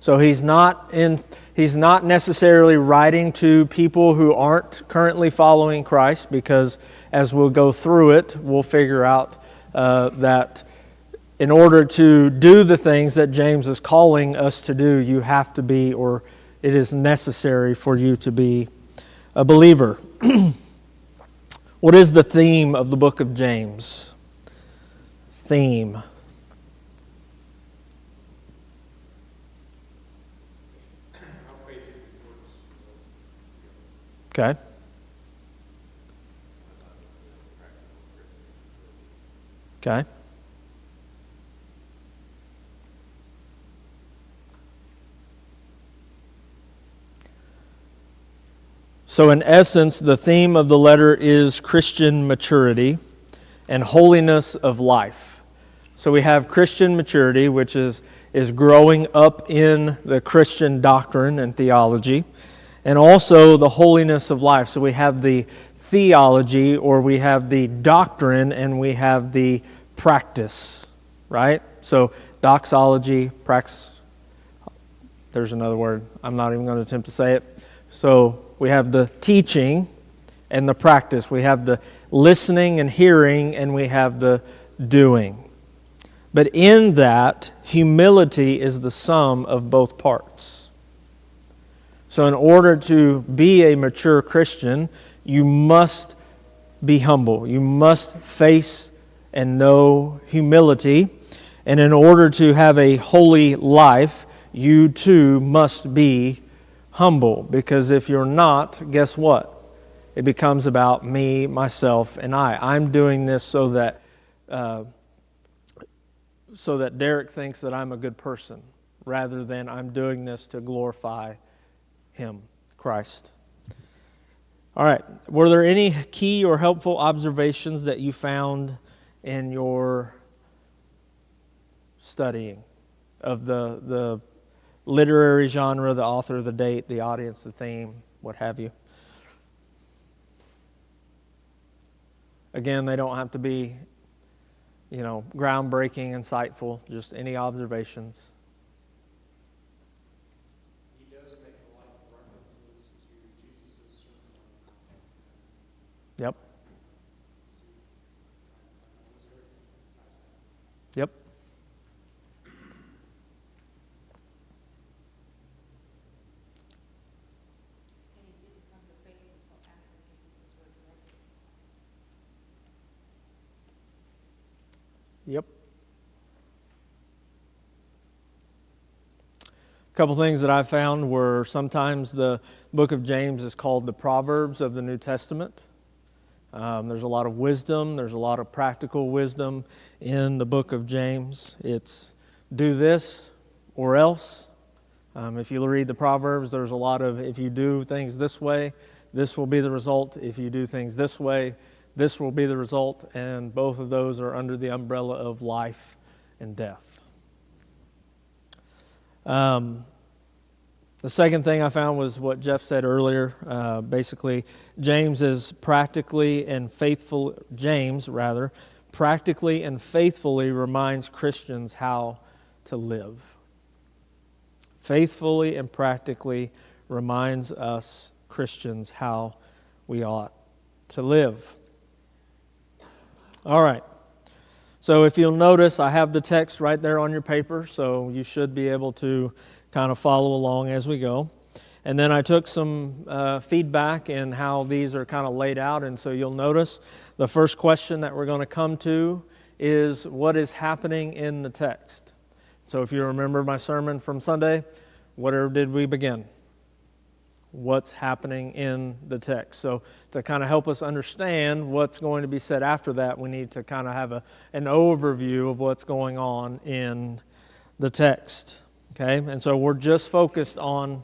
So he's not necessarily writing to people who aren't currently following Christ, because as we'll go through it, we'll figure out that in order to do the things that James is calling us to do, you have to be, or it is necessary for you to be a believer. What is the theme of the book of James? Theme. Okay. Okay. So in essence, the theme of the letter is Christian maturity and holiness of life. So we have Christian maturity, which is growing up in the Christian doctrine and theology, and also the holiness of life. So we have the theology, or we have the doctrine, and we have the practice, right? So doxology, prax, there's another word. I'm not even going to attempt to say it. So we have the teaching and the practice. We have the listening and hearing, and we have the doing. But in that, humility is the sum of both parts. So in order to be a mature Christian, you must be humble. You must face and know humility. And in order to have a holy life, you too must be humble. Because if you're not, guess what? It becomes about me, myself, and I. I'm doing this so that Derek thinks that I'm a good person, rather than I'm doing this to glorify Him, Christ. All right. Were there any key or helpful observations that you found in your studying of the literary genre, the author, the date, the audience, the theme, what have you? Again, they don't have to be, groundbreaking, insightful, just any observations. He does make a lot of references to Jesus' Sermon on the Mount. Yep. Yep. Yep. A couple things that I found were sometimes the book of James is called the Proverbs of the New Testament. There's a lot of wisdom. There's a lot of practical wisdom in the book of James. It's do this or else. If you read the Proverbs, there's a lot of if you do things this way, this will be the result. If you do things this way, this will be the result. And both of those are under the umbrella of life and death. The second thing I found was what Jeff said earlier. Basically, James practically and faithfully reminds Christians how to live. Faithfully and practically reminds us Christians how we ought to live. All right. So if you'll notice, I have the text right there on your paper, so you should be able to kind of follow along as we go. And then I took some feedback in how these are kind of laid out, and so you'll notice the first question that we're going to come to is what is happening in the text. So if you remember my sermon from Sunday, where did we begin? What's happening in the text. So to kind of help us understand what's going to be said after that, we need to kind of have an overview of what's going on in the text. Okay, and so we're just focused on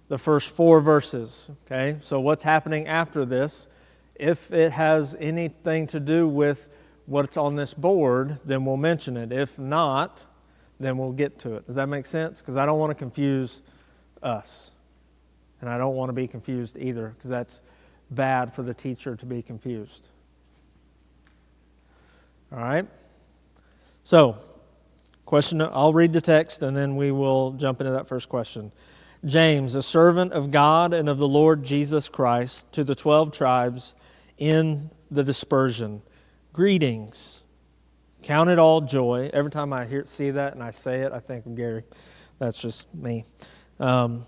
the first 4 verses. Okay, so what's happening after this? If it has anything to do with what's on this board, then we'll mention it. If not, then we'll get to it. Does that make sense? Because I don't want to confuse us. And I don't want to be confused either, because that's bad for the teacher to be confused. All right? So, Question, I'll read the text and then we will jump into that first question. James, a servant of God and of the Lord Jesus Christ, to the 12 tribes in the dispersion. Greetings. Count it all joy. Every time I see that and I say it, I think of Gary. That's just me. Count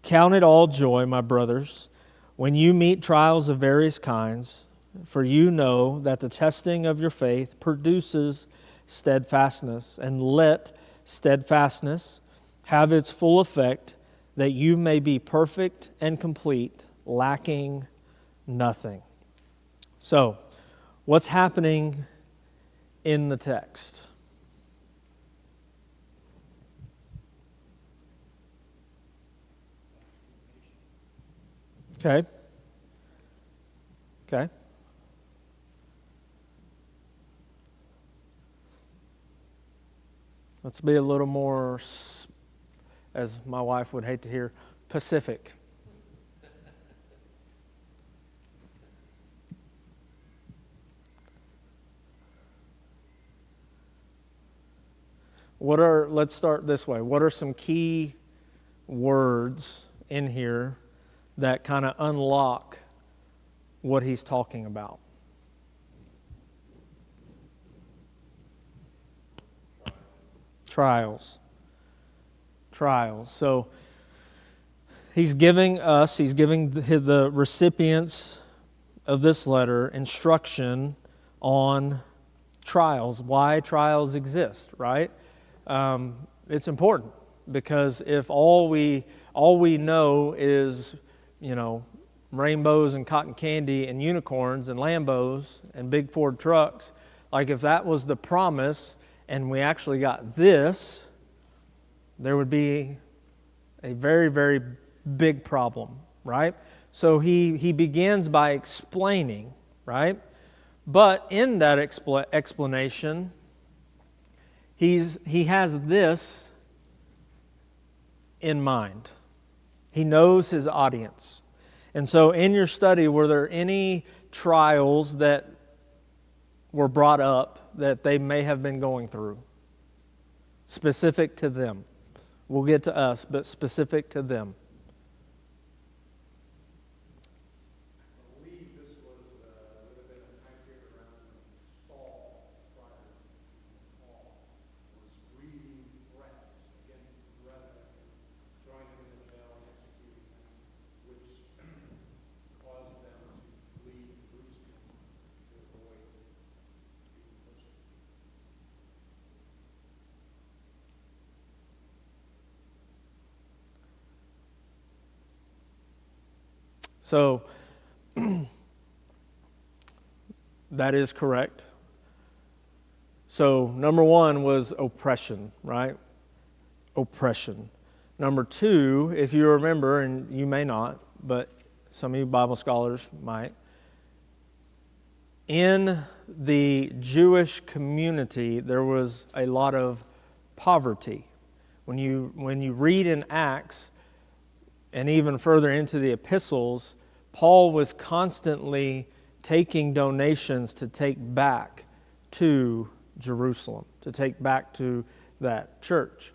it all joy, my brothers, when you meet trials of various kinds, for you know that the testing of your faith produces steadfastness, and let steadfastness have its full effect, that you may be perfect and complete, lacking nothing. So, what's happening in the text? Okay. Let's be a little more, as my wife would hate to hear, Pacific. Let's start this way. What are some key words in here that kind of unlock what he's talking about? Trials. So he's giving the recipients of this letter instruction on trials, why trials exist, right? It's important because if all we know is, rainbows and cotton candy and unicorns and Lambos and big Ford trucks, like if that was the promise and we actually got this, there would be a very, very big problem, right? So he begins by explaining, right? But in that explanation, he has this in mind. He knows his audience. And so in your study, were there any trials that were brought up that they may have been going through? Specific to them. We'll get to us, but specific to them. I believe this would have been a time period around when Saul, prior to Paul, was breathing threats against the brethren, throwing them in the jail and executing them, which caused them to flee Jerusalem to avoid being persecuted. So, that is correct. So, number one was oppression, right? Oppression. Number two, if you remember, and you may not, but some of you Bible scholars might, in the Jewish community, there was a lot of poverty. When you read in Acts, and even further into the epistles, Paul was constantly taking donations to take back to Jerusalem, to take back to that church.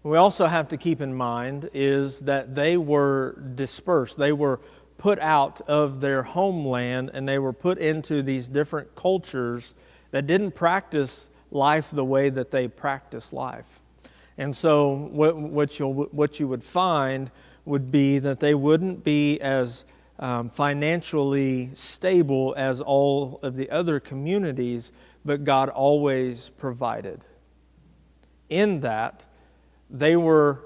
We also have to keep in mind is that they were dispersed. They were put out of their homeland and they were put into these different cultures that didn't practice life the way that they practice life. And so what you would find would be that they wouldn't be as financially stable as all of the other communities, but God always provided. In that, they were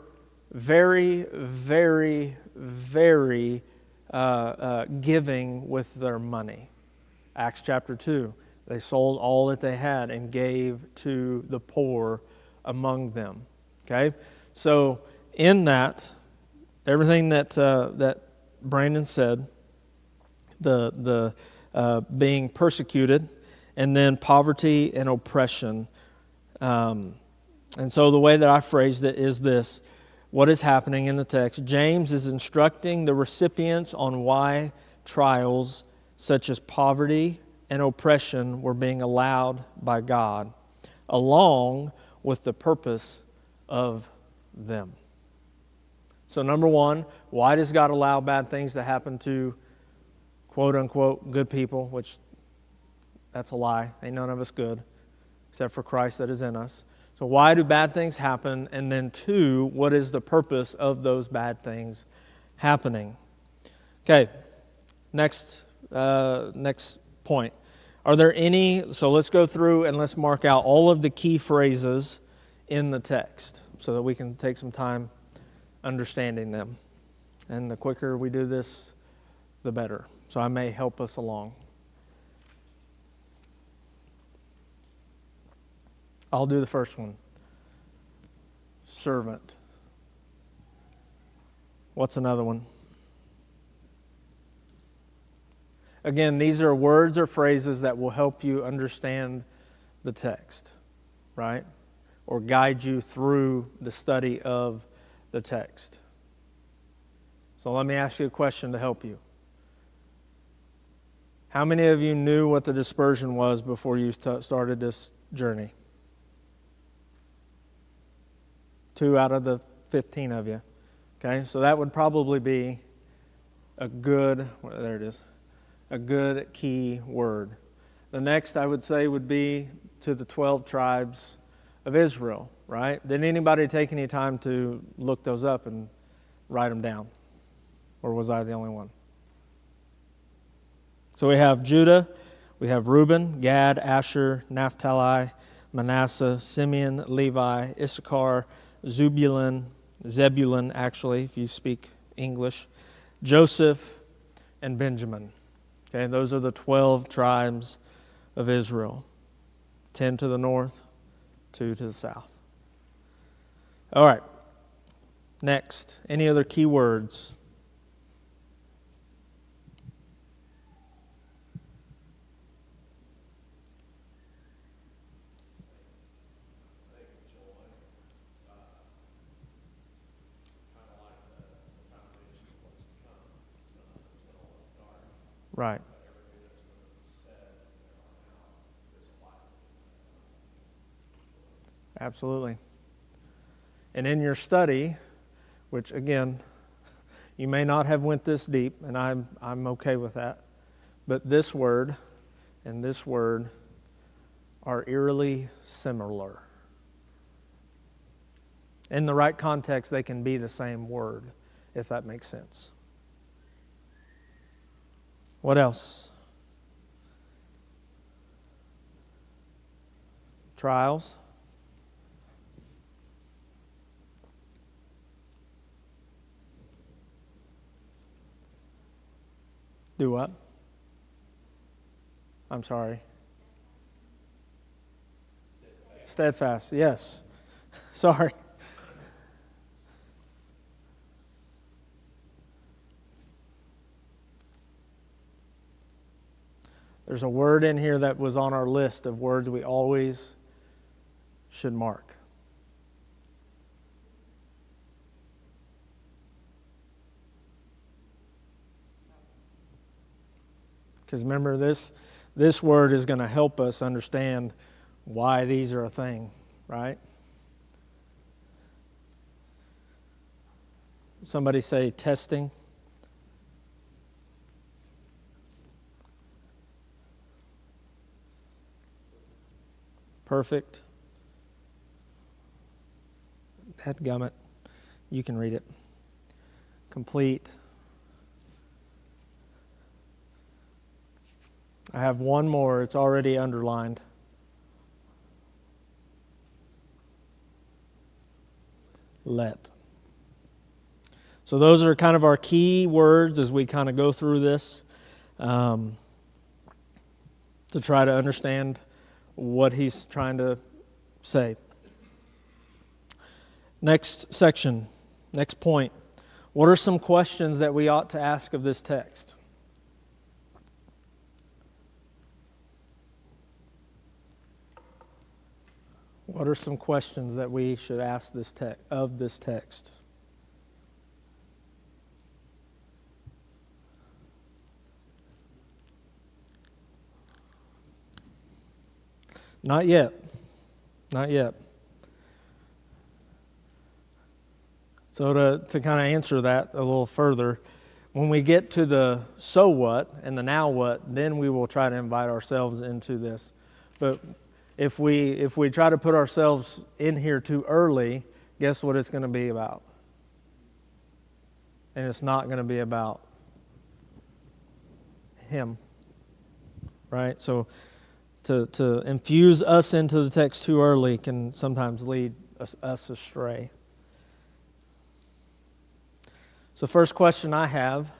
very, very, very giving with their money. Acts chapter 2, they sold all that they had and gave to the poor among them. Okay, so in that, everything that Brandon said, the being persecuted, and then poverty and oppression, and so the way that I phrased it is this: what is happening in the text? James is instructing the recipients on why trials such as poverty and oppression were being allowed by God. along with the purpose of them. So number one, why does God allow bad things to happen to quote unquote good people, which that's a lie. Ain't none of us good except for Christ that is in us. So why do bad things happen? And then two, what is the purpose of those bad things happening? Okay, next point. Are there any, so let's go through and let's mark out all of the key phrases in the text so that we can take some time understanding them. And the quicker we do this, the better. So I may help us along. I'll do the first one. Servant. What's another one? Again, these are words or phrases that will help you understand the text, right? Or guide you through the study of the text. So let me ask you a question to help you. How many of you knew what the dispersion was before you started this journey? 2 out of the 15 of you. Okay, so that would probably be a good, there it is, a good key word. The next I would say would be to the 12 tribes of Israel, right? Did anybody take any time to look those up and write them down? Or was I the only one? So we have Judah, we have Reuben, Gad, Asher, Naphtali, Manasseh, Simeon, Levi, Issachar, Zebulun, actually, if you speak English, Joseph, and Benjamin. Okay, those are the 12 tribes of Israel. 10 to the north, 2 to the south. All right, next, any other key words? Right. Absolutely. And in your study, which again, you may not have went this deep, and I'm okay with that, but this word and this word are eerily similar. In the right context, they can be the same word, if that makes sense. What else? Trials. Do what? I'm sorry. Steadfast, yes. Sorry. There's a word in here that was on our list of words we always should mark. Because remember, this word is going to help us understand why these are a thing, right? Somebody say testing. Perfect. Dadgummit. You can read it. Complete. I have one more. It's already underlined. Let. So those are kind of our key words as we kind of go through this to try to understand what he's trying to say. Next section, next point. What are some questions that we ought to ask of this text? What are some questions that we should ask of this text? Not yet. Not yet. So to kind of answer that a little further, when we get to the so what and the now what, then we will try to invite ourselves into this. But if we try to put ourselves in here too early, guess what it's going to be about? And it's not going to be about Him, right? So to infuse us into the text too early can sometimes lead us astray. So first question I have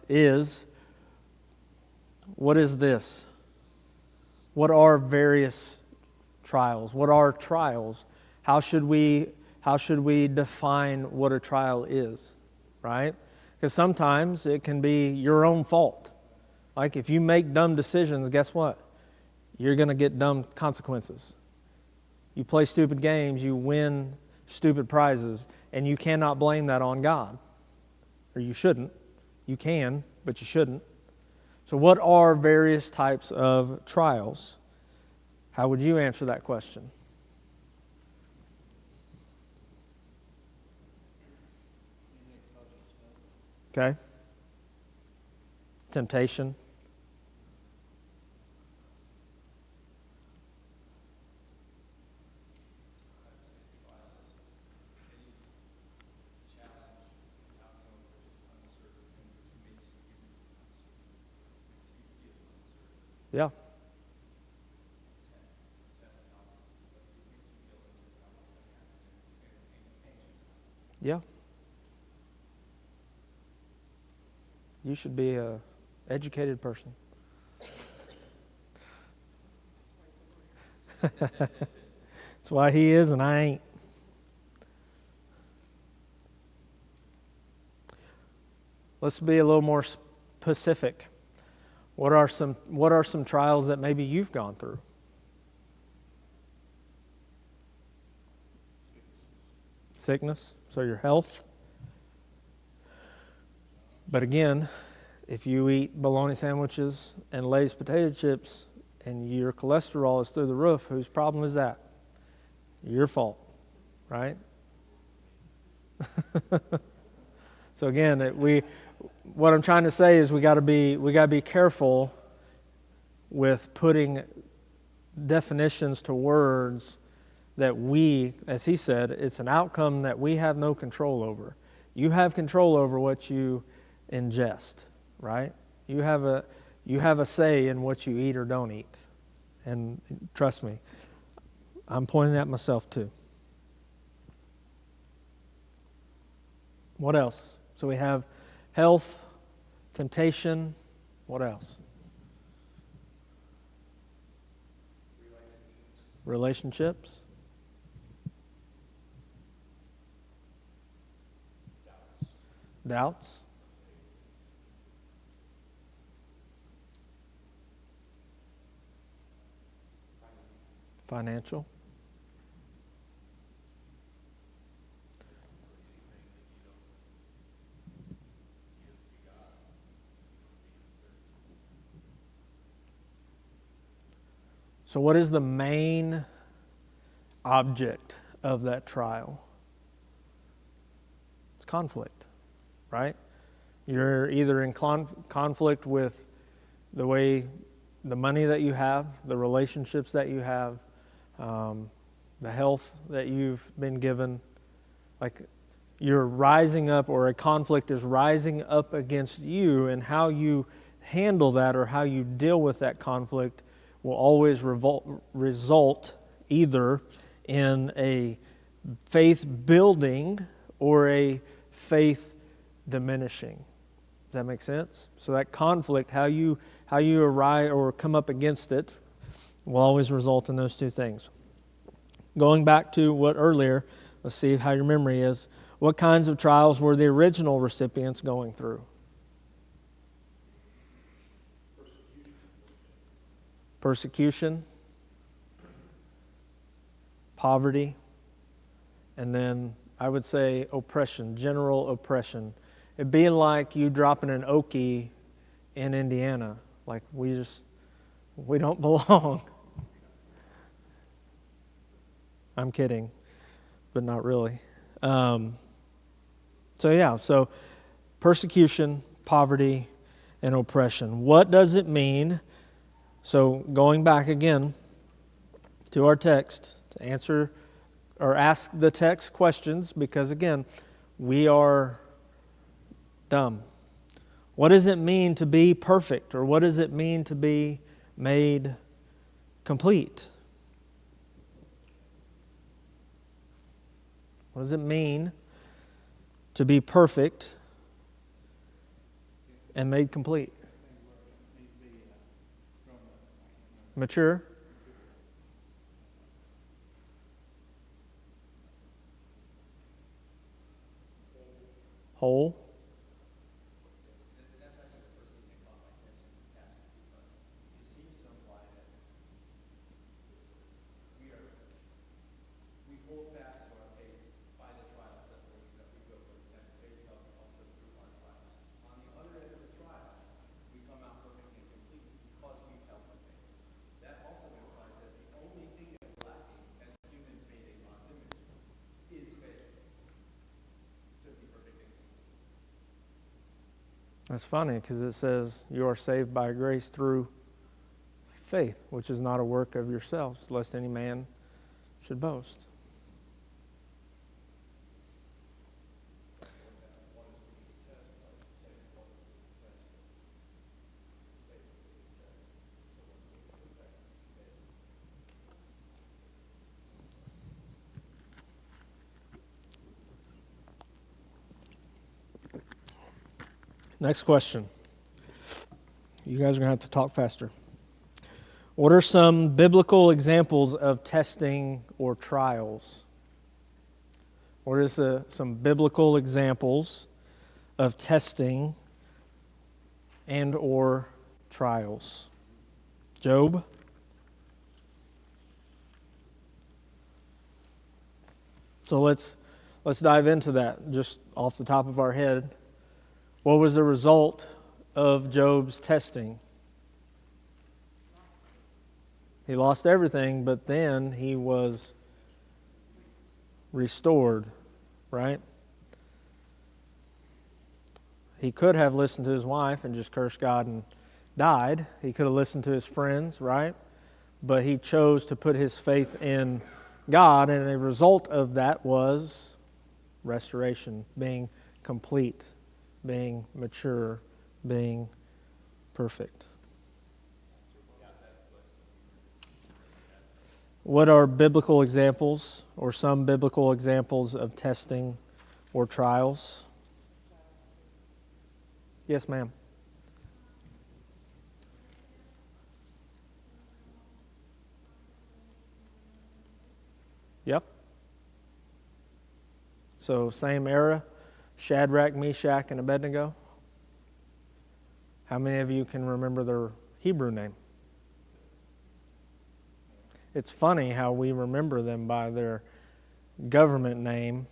is, what is this? What are various trials? What are trials? How should we define what a trial is, right? Because sometimes it can be your own fault. Like if you make dumb decisions, guess what? You're going to get dumb consequences. You play stupid games, you win stupid prizes, and you cannot blame that on God. Or you shouldn't. You can, but you shouldn't. So what are various types of trials? How would you answer that question? Okay. Temptation. Yeah. Yeah. You should be an educated person. That's why he is and I ain't. Let's be a little more specific. What are some trials that maybe you've gone through? Sickness, so your health. But again, if you eat bologna sandwiches and Lay's potato chips and your cholesterol is through the roof, whose problem is that? Your fault, right? So again, what I'm trying to say is we got to be careful with putting definitions to words that we, as he said, it's an outcome that we have no control over. You have control over what you ingest, right? You have a say in what you eat or don't eat. And trust me, I'm pointing at myself too. What else? So we have health, temptation, what else? Relationships. Doubts. Financial. So what is the main object of that trial? It's conflict, right? You're either in conflict with the money that you have, the relationships that you have, the health that you've been given. Like you're rising up, or a conflict is rising up against you, and how you handle that or how you deal with that conflict will always result either in a faith building or a faith diminishing. Does that make sense? So that conflict, how you arise or come up against it, will always result in those two things. Going back to what earlier, let's see how your memory is. What kinds of trials were the original recipients going through? Persecution, poverty, and then I would say oppression, general oppression. It'd be like you dropping an Okie in Indiana. Like we don't belong. I'm kidding, but not really. So persecution, poverty, and oppression. What does it mean? So going back again to our text to answer or ask the text questions, because again, we are dumb. What does it mean to be perfect? Or what does it mean to be made complete? What does it mean to be perfect and made complete? Mature? Whole? That's funny because it says you are saved by grace through faith, which is not a work of yourselves, lest any man should boast. Next question. You guys are going to have to talk faster. What are some biblical examples of testing or trials? What is some biblical examples of testing and or trials? Job? So let's dive into that just off the top of our head. What was the result of Job's testing? He lost everything, but then he was restored, right? He could have listened to his wife and just cursed God and died. He could have listened to his friends, right? But he chose to put his faith in God, and a result of that was restoration, being complete, being mature, being perfect. What are biblical examples or some biblical examples of testing or trials? Yes, ma'am. Yep. So same era, Shadrach, Meshach, and Abednego. How many of you can remember their Hebrew name? It's funny how we remember them by their government name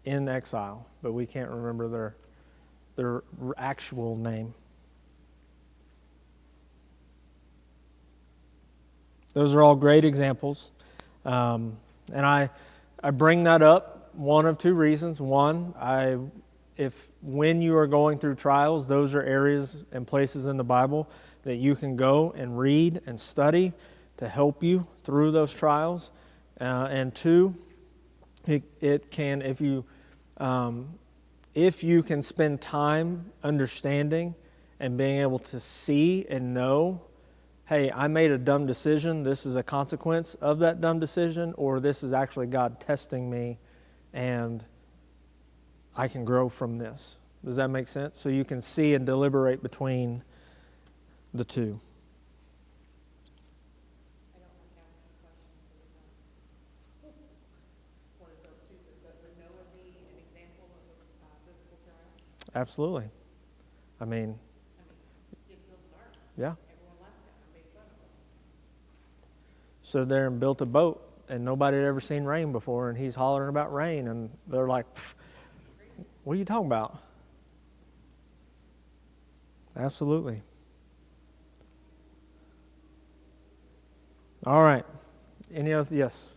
in exile, but we can't remember their actual name. Those are all great examples. And I bring that up one of two reasons. One, when you are going through trials, those are areas and places in the Bible that you can go and read and study to help you through those trials. And two, it can, if you can spend time understanding and being able to see and know, hey, I made a dumb decision, this is a consequence of that dumb decision, or this is actually God testing me and I can grow from this. Does that make sense? So you can see and deliberate between the two. Absolutely. I mean, yeah. Stood there and built a boat, and nobody had ever seen rain before, and he's hollering about rain, and they're like, what are you talking about? Absolutely. All right. Any other? Yes.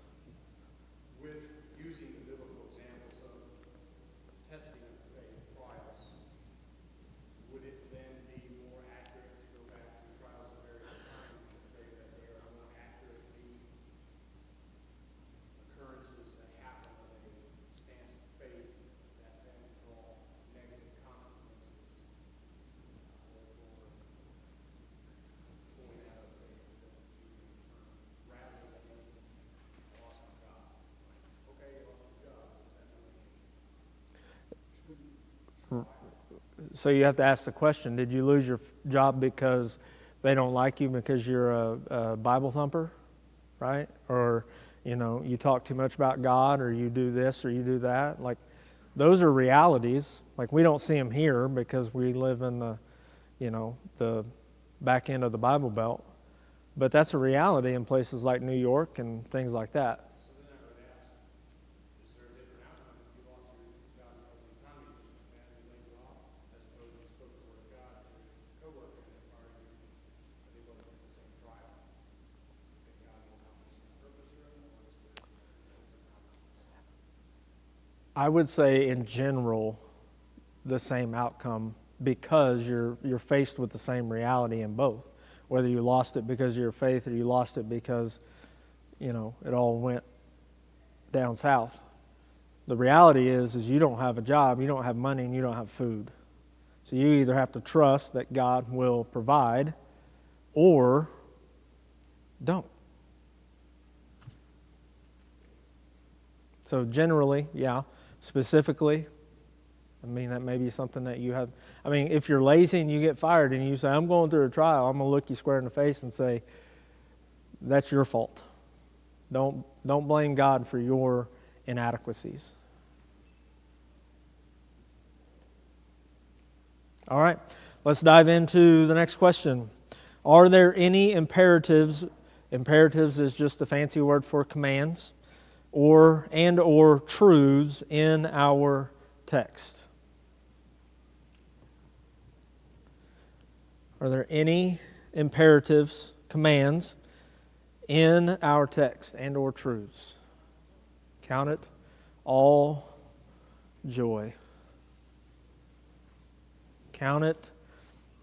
So you have to ask the question, did you lose your job because they don't like you because you're a Bible thumper, right? Or, you talk too much about God, or you do this or you do that. Like, those are realities. Like, we don't see them here because we live in the back end of the Bible Belt. But that's a reality in places like New York and things like that. So then I would ask, is there a different outcome if you lost your job because the economy just went bad and they laid you off, as opposed to you spoke the word of God to your coworker and they fired you, are they both at the same trial? That God will accomplish the purpose for them, or is there different outcomes? I would say in general the same outcome, because you're faced with the same reality in both. Whether you lost it because of your faith or you lost it because, it all went down south. The reality is you don't have a job, you don't have money, and you don't have food. So you either have to trust that God will provide or don't. So generally, yeah. Specifically, that may be something that you have. If you're lazy and you get fired and you say, I'm going through a trial, I'm going to look you square in the face and say, that's your fault. Don't blame God for your inadequacies. All right, let's dive into the next question. Are there any imperatives? Imperatives is just a fancy word for commands or truths in our text. Are there any imperatives, commands in our text and or truths? Count it all joy. Count it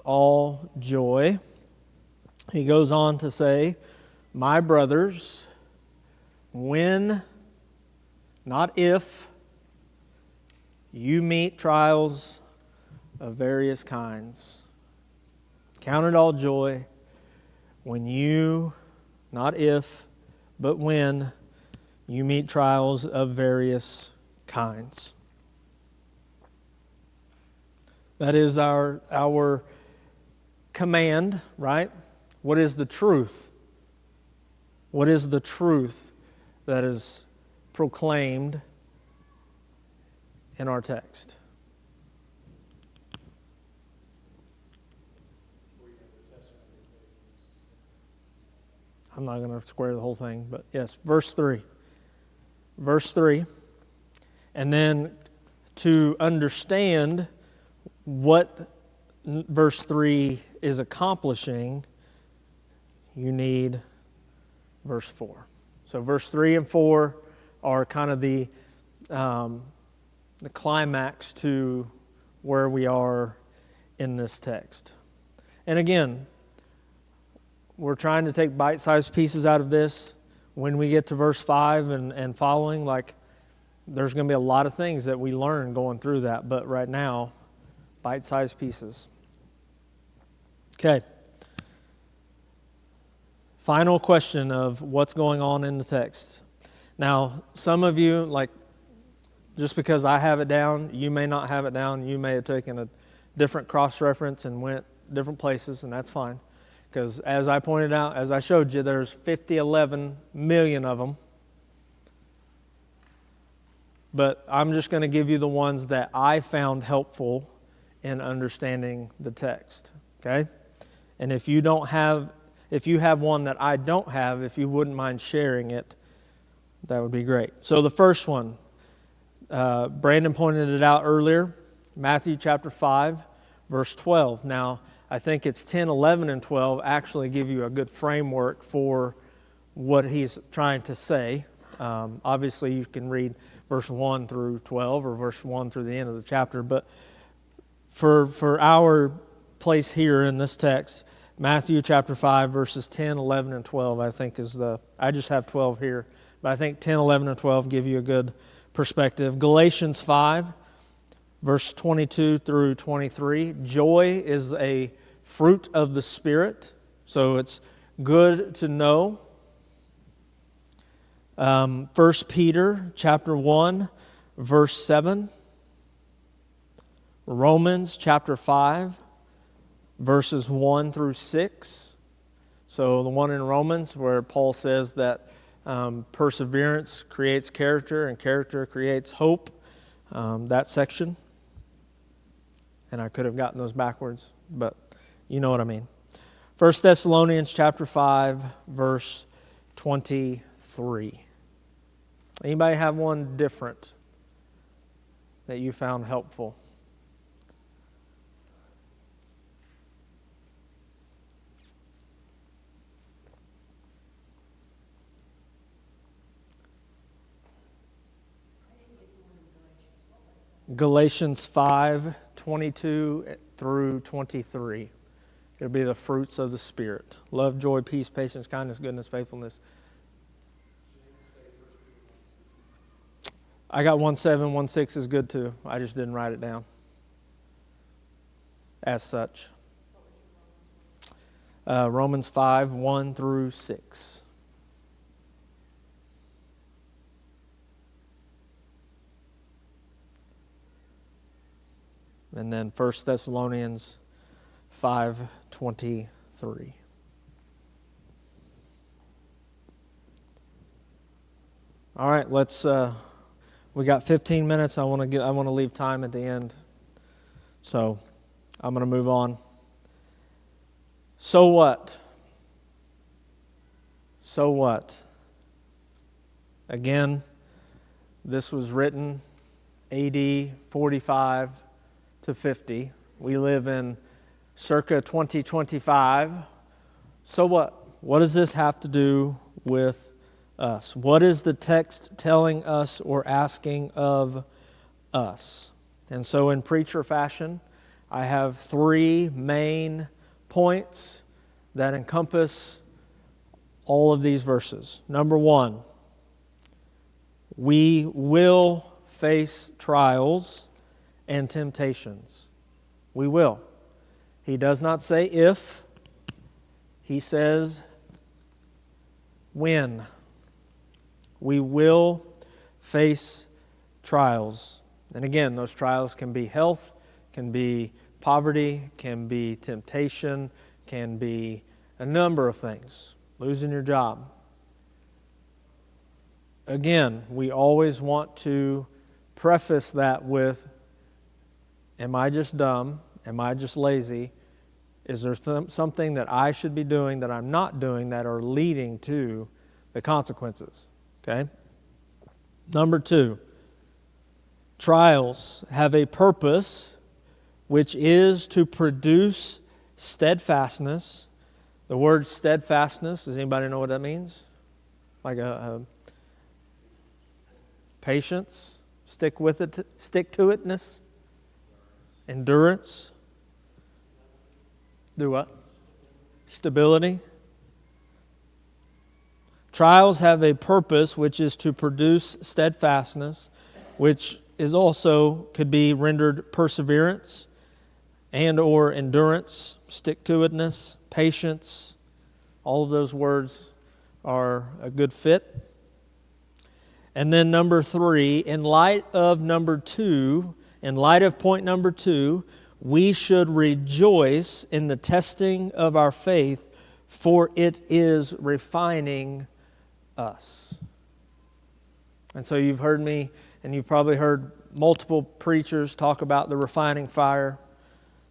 all joy. He goes on to say, my brothers, when, not if, you meet trials of various kinds. Count it all joy when you, not if, but when you meet trials of various kinds. That is our command, right? What is the truth? What is the truth that is proclaimed in our text? I'm not going to square the whole thing, but yes, verse 3. Verse 3. And then to understand what verse 3 is accomplishing, you need verse 4. So verse 3 and 4 are kind of the climax to where we are in this text. And again, we're trying to take bite-sized pieces out of this. When we get to verse 5 and following, there's going to be a lot of things that we learn going through that. But right now, bite-sized pieces. Okay. Final question of what's going on in the text. Now, some of you, just because I have it down, you may not have it down. You may have taken a different cross-reference and went different places, and that's fine. Because as I pointed out, as I showed you, there's 11 million of them. But I'm just going to give you the ones that I found helpful in understanding the text. Okay? And if you have one that I don't have, if you wouldn't mind sharing it, that would be great. So the first one, Brandon pointed it out earlier, Matthew chapter 5, verse 12. Now, I think it's 10, 11, and 12 actually give you a good framework for what he's trying to say. Obviously, you can read verse 1 through 12 or verse 1 through the end of the chapter, but for our place here in this text, Matthew chapter 5, verses 10, 11, and 12, I think I just have 12 here, but I think 10, 11, and 12 give you a good perspective. Galatians 5, verse 22 through 23, joy is a fruit of the Spirit, so it's good to know. 1 Peter chapter 1, verse 7, Romans chapter 5, verses 1 through 6. So the one in Romans where Paul says that perseverance creates character and character creates hope, that section. And I could have gotten those backwards, but you know what I mean. 1 Thessalonians chapter 5, verse 23. Anybody have one different that you found helpful? Galatians 5, 22 through 23. It'll be the fruits of the Spirit. Love, joy, peace, patience, kindness, goodness, faithfulness. I got 1:7, 1:6 is good too. I just didn't write it down as such. Romans 5, 1 through 6. And then 1 Thessalonians 5:23. All right, let's. We got 15 minutes. I want to leave time at the end, so I'm going to move on. So what? So what? Again, this was written AD 45 to 50. We live in circa 2025. So what? What does this have to do with us? What is the text telling us or asking of us? And so in preacher fashion, I have 3 main points that encompass all of these verses. Number 1, we will face trials and temptations. We will. He does not say if, he says when. We will face trials. And again, those trials can be health, can be poverty, can be temptation, can be a number of things. Losing your job. Again, we always want to preface that with, am I just dumb? Am I just lazy? Is there something that I should be doing that I'm not doing that are leading to the consequences? Okay? Number 2, trials have a purpose, which is to produce steadfastness. The word steadfastness, does anybody know what that means? Like a patience, stick to itness, endurance. Do what? Stability. Trials have a purpose, which is to produce steadfastness, which is also could be rendered perseverance and or endurance, stick-to-itness, patience. All of those words are a good fit. And then number 3, in light of point number 2, we should rejoice in the testing of our faith, for it is refining us. And so you've heard me, and you've probably heard multiple preachers talk about the refining fire,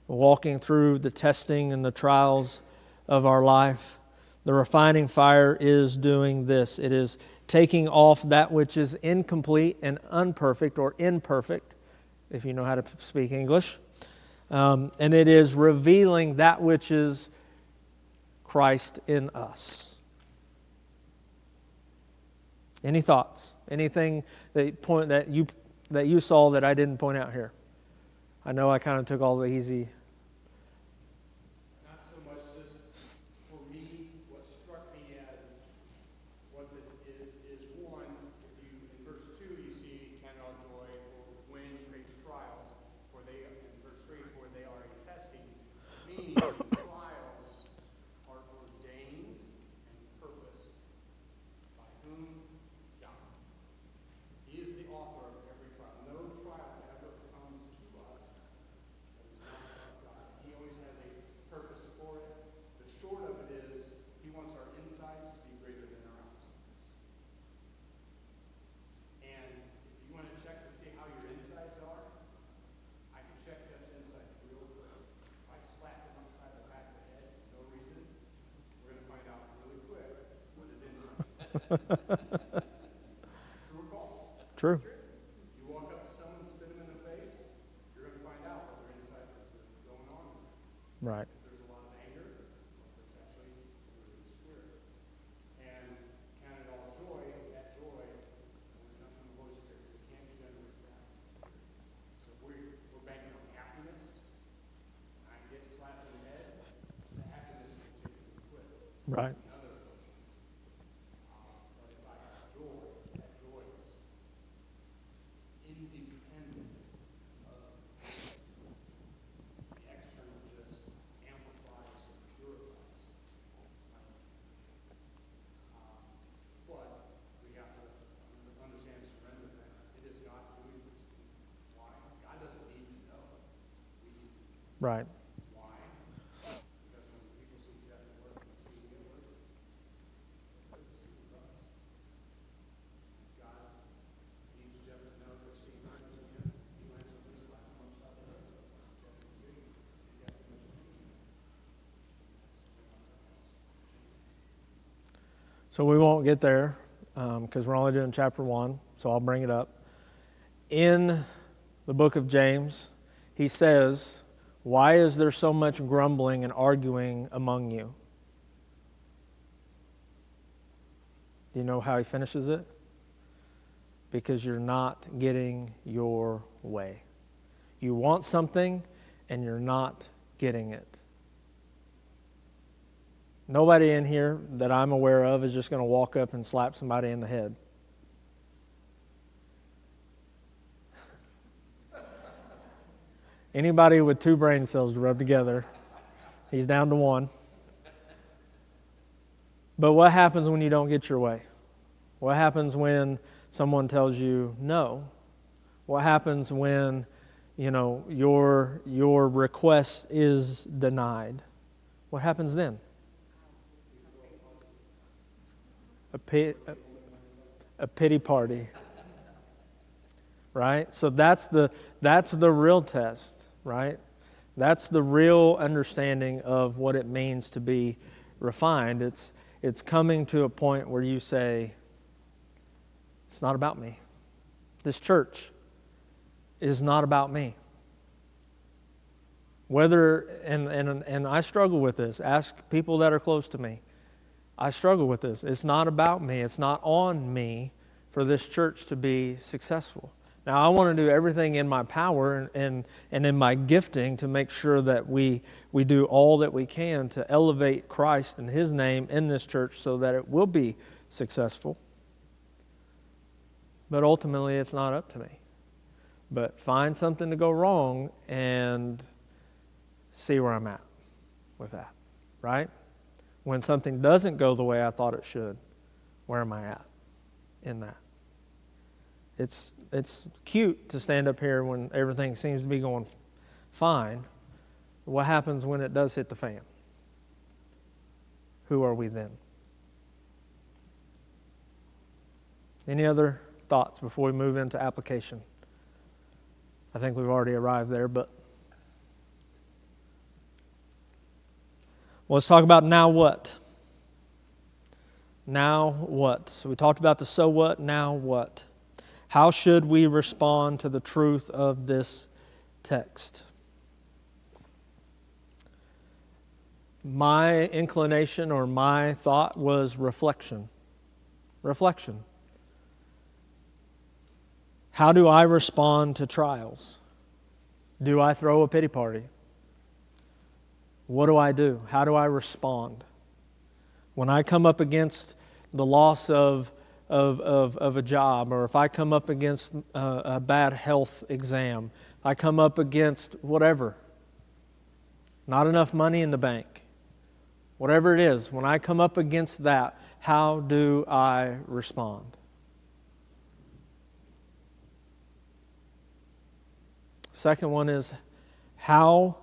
walking through the testing and the trials of our life. The refining fire is doing this. It is taking off that which is incomplete and unperfect or imperfect, if you know how to speak English. And it is revealing that which is Christ in us. Any thoughts? Anything that you saw that I didn't point out here? I know I kind of took all the easy. Not so much, just for me, what struck me as what this is one, if you, in verse 2, you see, count it all joy when you face trials, for they, in verse 3, for they are a testing, meaning the trials are ordained and purposed by whom? God. He is the author of every trial. No trial ever comes to us True or false? True. You walk up to someone, spit them in the face, you're going to find out what their inside is going on. Right. If there's a lot of anger, or if there's actually a really spirit. And count it all joy, that joy, when it comes from the Holy Spirit, we can't generate that. So we're banking on happiness. When I get slapped in the head, the happiness will change me quick. Right. Another but if I have joy, that joy is independent of the external, just amplifies and purifies. But we have to understand and surrender that it is God's doing this. Why? God doesn't need to know. We need to. Right. Why? Because when people see Jeff at work, they see me at work, they see us. If God needs Jeff to know they're seeing him as him, he might as well just slap him upside the head. So Jeff can see and get him as him. So we won't get there because we're only doing chapter 1, so I'll bring it up. In the book of James, he says, "Why is there so much grumbling and arguing among you?" Do you know how he finishes it? Because you're not getting your way. You want something and you're not getting it. Nobody in here that I'm aware of is just going to walk up and slap somebody in the head. Anybody with 2 brain cells to rub together, he's down to 1. But what happens when you don't get your way? What happens when someone tells you no? What happens when, your request is denied? What happens then? A pity party, right? So that's the real test, right? That's the real understanding of what it means to be refined. It's coming to a point where you say, it's not about me. This church is not about me. And I struggle with this. Ask people that are close to me. I struggle with this. It's not about me. It's not on me for this church to be successful. Now, I want to do everything in my power and in my gifting to make sure that we do all that we can to elevate Christ and His name in this church so that it will be successful. But ultimately, it's not up to me. But find something to go wrong and see where I'm at with that, right? When something doesn't go the way I thought it should, where am I at in that? It's cute to stand up here when everything seems to be going fine. What happens when it does hit the fan? Who are we then? Any other thoughts before we move into application? I think we've already arrived there, but well, let's talk about now what. Now what? So we talked about the so what, now what? How should we respond to the truth of this text? My inclination or my thought was reflection. Reflection. How do I respond to trials? Do I throw a pity party? What do I do? How do I respond? When I come up against the loss of a job, or if I come up against a bad health exam, I come up against whatever, not enough money in the bank, whatever it is, when I come up against that, how do I respond? Second one is, how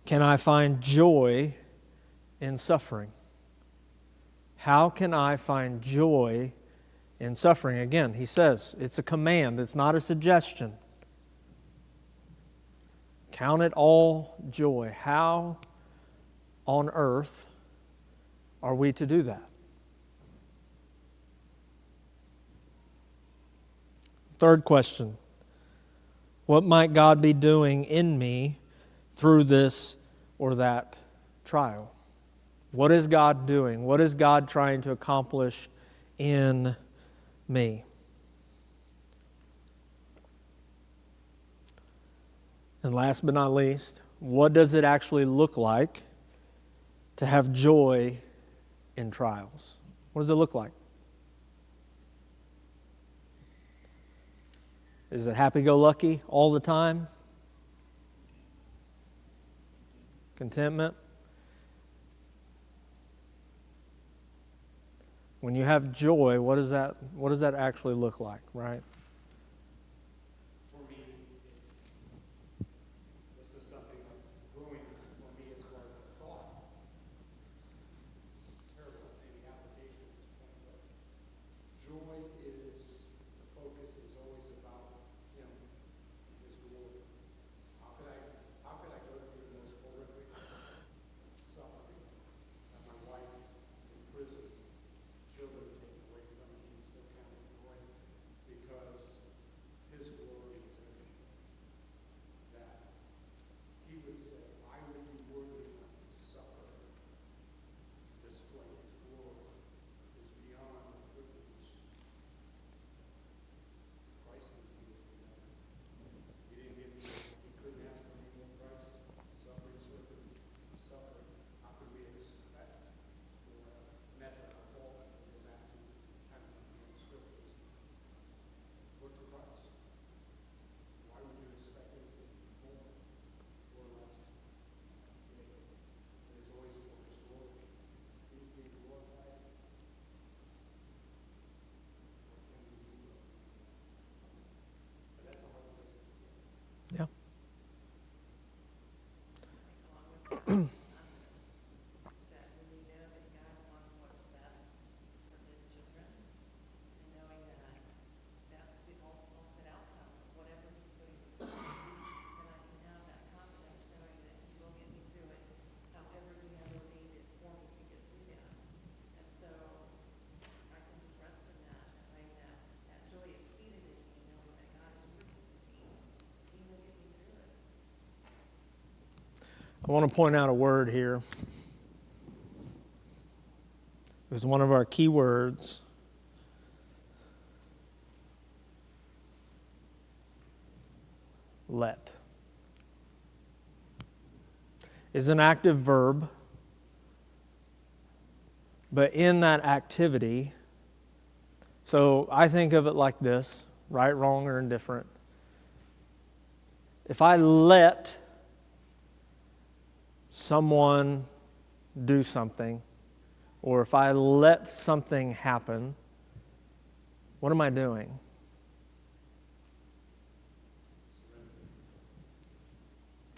can I find joy in suffering? How can I find joy in suffering? Again, he says it's a command, it's not a suggestion. Count it all joy. How on earth are we to do that? Third question, what might God be doing in me through this or that trial? What is God doing? What is God trying to accomplish in me? And last but not least, what does it actually look like to have joy in trials? What does it look like? Is it happy-go-lucky all the time? Contentment? When you have joy, what does that actually look like, right? For me, this is something that's brewing for me as far as a thought. Terrible maybe application at this point, but joy is, the focus is always about Him, His glory. How could I go through the most horrific suffering of my wife in prison, children taken away from me, and still count it joy because His glory is in me. That He would say, I would be worthy enough to suffer to display His glory is beyond the privilege Christ would give me. He didn't give me, He couldn't ask for any more price. Suffering's with Him. Suffering. How could we expect? And that's our fault. We go back to kind of the scriptures. Look to Christ. Why would you expect anything more or less? It is always for His glory. He's being glorified. What can we do? But that's a hard place to be. Yeah. That we know that God wants what's best for His children, and knowing that that's the ultimate outcome of whatever He's putting before me. And I can have that confidence knowing that He will get me through it, however He ever needed for me to get through that. And so I can just rest in that, knowing that that joy is seated in me, knowing that God is working with me. He will get me through it. I want to point out a word here. It was one of our key words. Let. Is an active verb, but in that activity, so I think of it like this, right, wrong, or indifferent. If I let someone do something, or if I let something happen, what am I doing?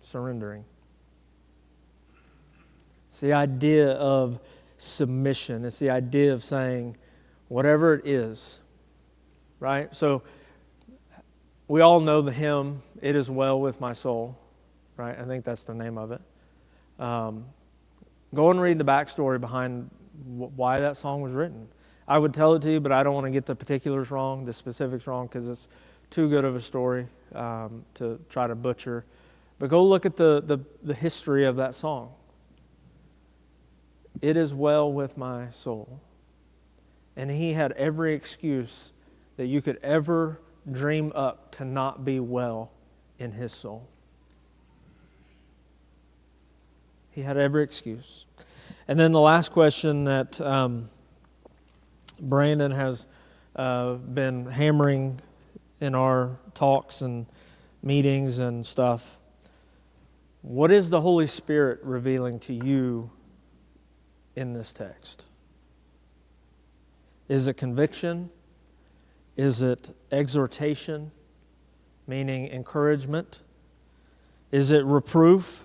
Surrendering. It's the idea of submission. It's the idea of saying, whatever it is, right? So we all know the hymn, "It Is Well With My Soul," right? I think that's the name of it. Go and read the backstory behind why that song was written. I would tell it to you, but I don't want to get the particulars wrong, the specifics wrong, because it's too good of a story to try to butcher. But go look at the history of that song. It is well with my soul. And he had every excuse that you could ever dream up to not be well in his soul. He had every excuse. And then the last question that Brandon has been hammering in our talks and meetings and stuff. What is the Holy Spirit revealing to you in this text? Is it conviction? Is it exhortation, meaning encouragement? Is it reproof,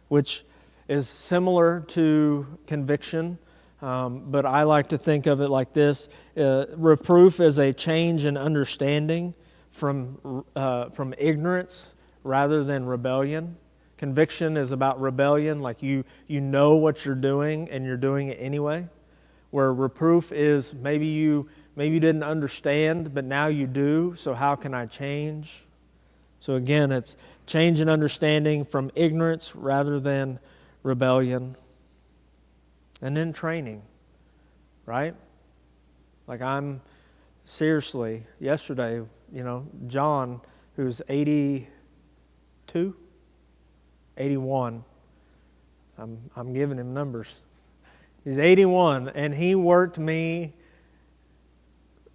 which is similar to conviction, but I like to think of it like this. Reproof is a change in understanding from ignorance rather than rebellion. Conviction is about rebellion, like you know what you're doing and you're doing it anyway. Where reproof is maybe you Maybe you didn't understand, but now you do. So how can I change? So again, it's change in understanding from ignorance rather than rebellion. And then training, right? Like seriously, yesterday, John, who's 82, 81, I'm giving him numbers. He's 81, and he worked me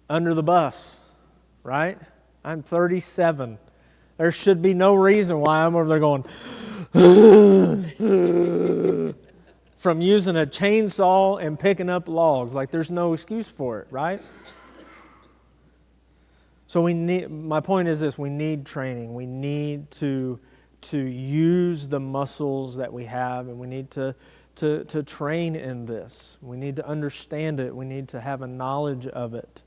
under the bus, right? I'm 37. There should be no reason why I'm over there going from using a chainsaw and picking up logs. Like there's no excuse for it, right? So my point is this, we need training. We need to use the muscles that we have, and we need to train in this. We need to understand it. We need to have a knowledge of it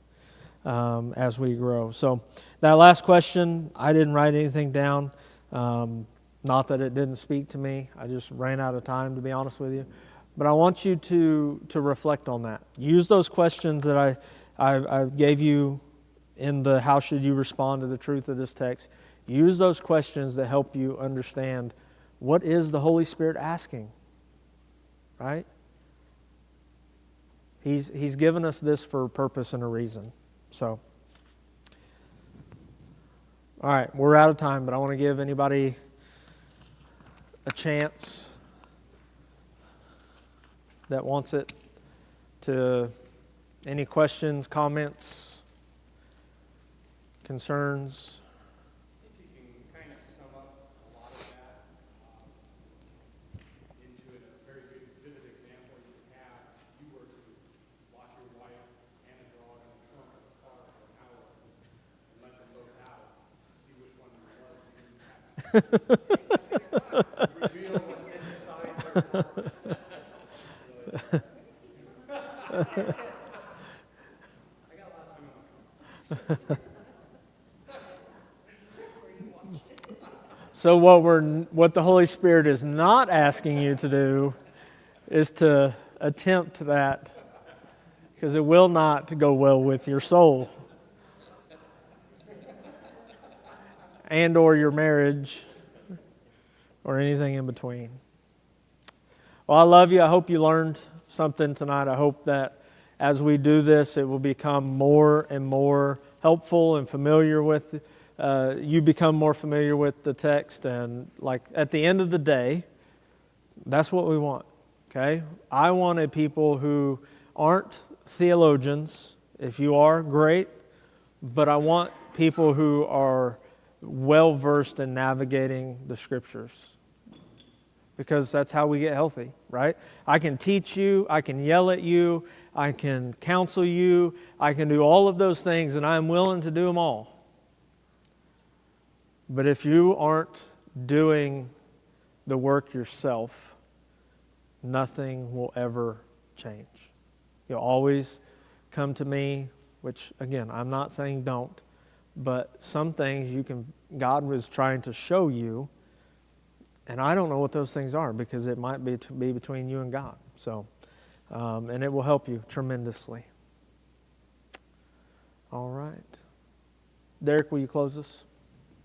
as we grow. So that last question, I didn't write anything down. Not that it didn't speak to me. I just ran out of time, to be honest with you. But I want you to reflect on that. Use those questions that I gave you in the how should you respond to the truth of this text. Use those questions to help you understand what is the Holy Spirit asking, right? He's given us this for a purpose and a reason. So, all right, we're out of time, but I want to give anybody a chance that wants it to any questions, comments, concerns. I think you can kind of sum up a lot of that into a very good, vivid example you could have if you were to lock your wife and a dog in the trunk of a car for an hour and let them both out and see which one you love. Reveal what's inside their hearts. I got a lot of time on my phone. So what the Holy Spirit is not asking you to do is to attempt that, because it will not go well with your soul and or your marriage or anything in between. Well, I love you. I hope you learned something tonight. I hope that as we do this, it will become more and more helpful and familiar with you become more familiar with the text, and like at the end of the day, that's what we want, okay? I wanted people who aren't theologians. If you are, great, but I want people who are well-versed in navigating the Scriptures, because that's how we get healthy, right? I can teach you, I can yell at you, I can counsel you, I can do all of those things, and I'm willing to do them all. But if you aren't doing the work yourself, nothing will ever change. You'll always come to me, which again, I'm not saying don't, but some things God was trying to show you, and I don't know what those things are, because it might be between you and God. So, and it will help you tremendously. All right. Derek, will you close us?